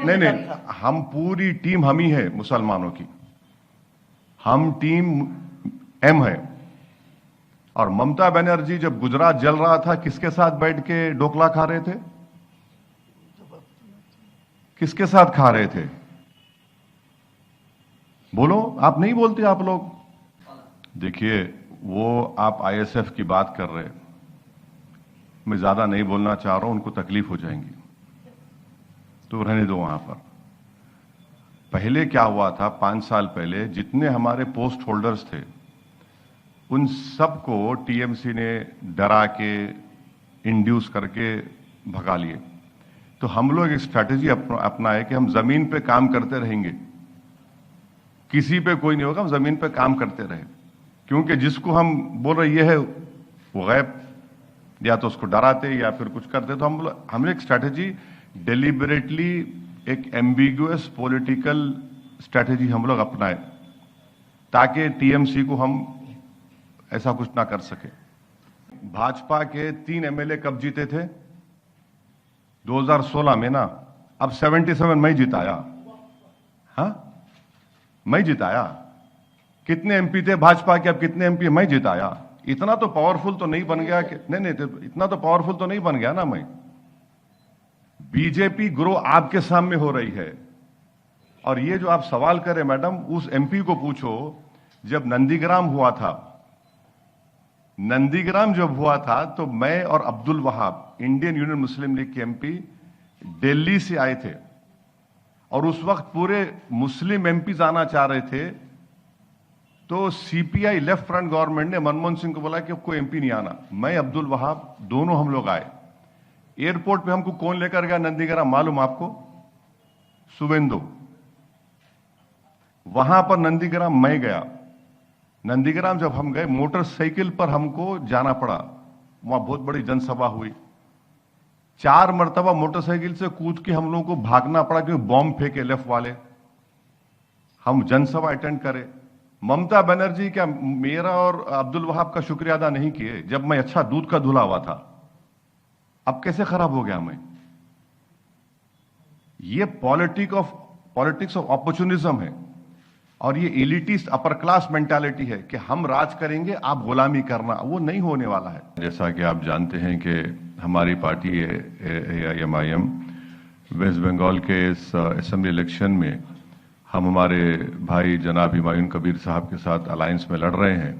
नहीं, हम पूरी टीम हम ही है मुसलमानों की। हम टीम एम है। और ममता बनर्जी जब गुजरात जल रहा था किसके साथ बैठ के ढोकला खा रहे थे? किसके साथ खा रहे थे? बोलो, आप नहीं बोलते आप लोग। देखिए, वो आप आईएसएफ की बात कर रहे हैं, मैं ज्यादा नहीं बोलना चाह रहा हूं, उनको तकलीफ हो जाएंगी, तो रहने दो वहां पर। पहले क्या हुआ था, 5 साल पहले जितने हमारे पोस्ट होल्डर्स थे उन सबको टीएमसी ने डरा के, इंड्यूस करके भगा लिए। तो हम लोग एक स्ट्रैटेजी अपनाए कि हम जमीन पे काम करते रहेंगे, किसी पे कोई नहीं होगा, हम जमीन पे काम करते रहे। क्योंकि जिसको हम बोल रहे ये है वो गैब, या तो उसको डराते या फिर कुछ करते। तो हमने एक स्ट्रैटेजी डेलिबरेटली, एक एम्बिगुअस पॉलिटिकल स्ट्रैटेजी हम लोग अपनाए ताकि टीएमसी को हम ऐसा कुछ ना कर सके। भाजपा के 3 एमएलए कब जीते थे? 2016 में ना। अब 77 मैं जिताया। हाँ, मैं जिताया। कितने एमपी थे भाजपा के, अब कितने एमपी? मैं जिताया। इतना तो पावरफुल तो नहीं बन गया कि नहीं, इतना तो पावरफुल तो नहीं बन गया ना मैं। बीजेपी ग्रो आपके सामने हो रही है। और ये जो आप सवाल करें मैडम, उस एमपी को पूछो जब नंदीग्राम हुआ था। नंदीग्राम जब हुआ था तो मैं और अब्दुल वहाब, इंडियन यूनियन मुस्लिम लीग के एमपी, दिल्ली से आए थे। और उस वक्त पूरे मुस्लिम एमपीज आना चाह रहे थे, तो सीपीआई लेफ्ट फ्रंट गवर्नमेंट ने मनमोहन सिंह को बोला कि कोई एमपी नहीं आना। मैं, अब्दुल वहाब, दोनों हम लोग आए। एयरपोर्ट पे हमको कौन लेकर गया नंदीग्राम मालूम आपको? शुवेंदु। वहां पर नंदीग्राम मैं गया। नंदीग्राम जब हम गए, मोटरसाइकिल पर हमको जाना पड़ा। वहां बहुत बड़ी जनसभा हुई। 4 मरतबा मोटरसाइकिल से कूद के हम लोगों को भागना पड़ा क्योंकि बॉम्ब फेंके लेफ्ट वाले। हम जनसभा अटेंड करें। ममता बनर्जी क्या मेरा और अब्दुल वहाब का शुक्रिया अदा नहीं किए जब मैं अच्छा दूध का धुला हुआ था? अब कैसे खराब हो गया मैं? ये पॉलिटिक्स ऑफ अपॉर्चुनिज्म है। और ये एलिटिस्ट अपर क्लास मेंटालिटी है कि हम राज करेंगे, आप गुलामी करना। वो नहीं होने वाला है। जैसा कि आप जानते हैं कि हमारी पार्टी AIMIM वेस्ट बंगाल के इस असेंबली इलेक्शन में हम हमारे भाई जनाब हुमायूं कबीर साहब के साथ अलायंस में लड़ रहे हैं।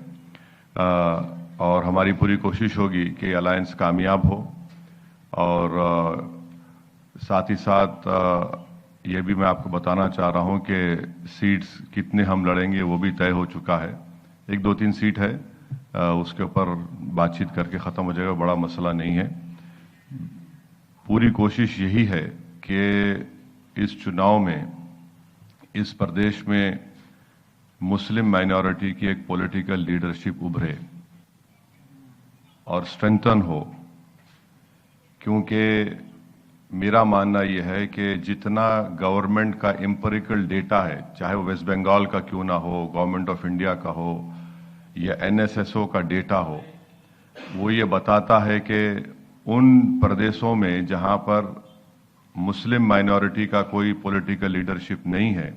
और हमारी पूरी कोशिश होगी कि अलायंस कामयाब हो। और साथ ही साथ ये भी मैं आपको बताना चाह रहा हूं कि सीट्स कितने हम लड़ेंगे वो भी तय हो चुका है। 1, 2, 3 सीट है, उसके ऊपर बातचीत करके ख़त्म हो जाएगा, बड़ा मसला नहीं है। पूरी कोशिश यही है कि इस चुनाव में, इस प्रदेश में मुस्लिम माइनॉरिटी की एक पॉलिटिकल लीडरशिप उभरे और स्ट्रेंथन हो। क्योंकि मेरा मानना यह है कि जितना गवर्नमेंट का एम्पिरिकल डेटा है, चाहे वो वेस्ट बंगाल का क्यों ना हो, गवर्नमेंट ऑफ इंडिया का हो या NSSO का डेटा हो, वो ये बताता है कि उन प्रदेशों में जहां पर मुस्लिम माइनॉरिटी का कोई पॉलिटिकल लीडरशिप नहीं है,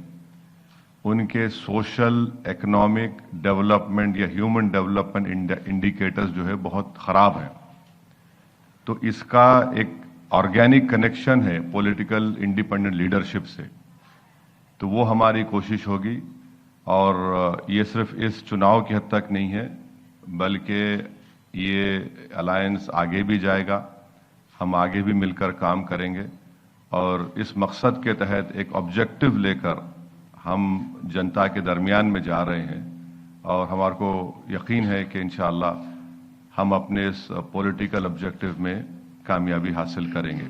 उनके सोशल, इकोनॉमिक डेवलपमेंट या ह्यूमन डेवलपमेंट इंडिकेटर्स जो है बहुत खराब है। तो इसका एक ऑर्गेनिक कनेक्शन है पॉलिटिकल इंडिपेंडेंट लीडरशिप से। तो वो हमारी कोशिश होगी। और ये सिर्फ इस चुनाव की हद तक नहीं है, बल्कि ये अलायंस आगे भी जाएगा। हम आगे भी मिलकर काम करेंगे और इस मकसद के तहत एक ऑब्जेक्टिव लेकर हम जनता के दरमियान में जा रहे हैं। और हमारे को यकीन है कि इंशाअल्लाह हम अपने इस पॉलिटिकल ऑब्जेक्टिव में कामयाबी हासिल करेंगे।